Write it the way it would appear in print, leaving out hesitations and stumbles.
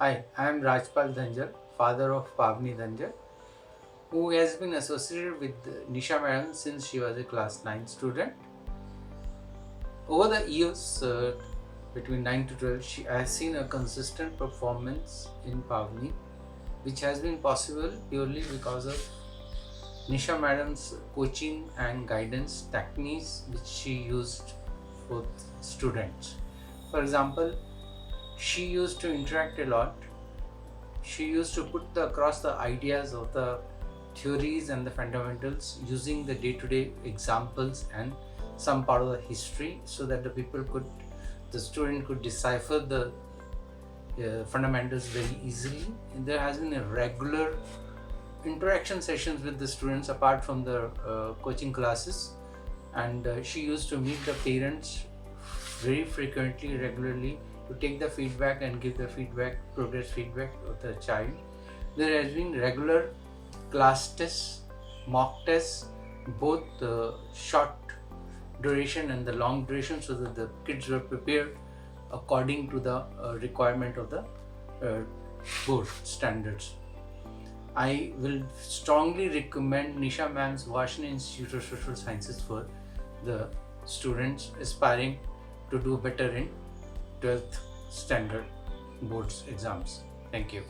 Hi, I am Rajpal Dhanjar, father of Pavni Dhanjar, who has been associated with Nisha Madam since she was a class 9 student. Over the years, between 9 to 12, I have seen a consistent performance in Pavni, which has been possible purely because of Nisha Madam's coaching and guidance techniques which she used for students. For example, she used to interact a lot. She used to put across the ideas of the theories and the fundamentals using the day-to-day examples and some part of the history, so that the student could decipher the fundamentals very easily. And there has been a regular interaction sessions with the students apart from the coaching classes, and she used to meet the parents very frequently, regularly, to take the feedback and give the progress feedback of the child. There has been regular class tests, mock tests, both the short duration and the long duration, so that the kids were prepared according to the requirement of the board standards. I will strongly recommend Nisha Ma'am's VarshneyI Institute of Social Sciences for the students aspiring to do better in 12th standard boards exams. Thank you.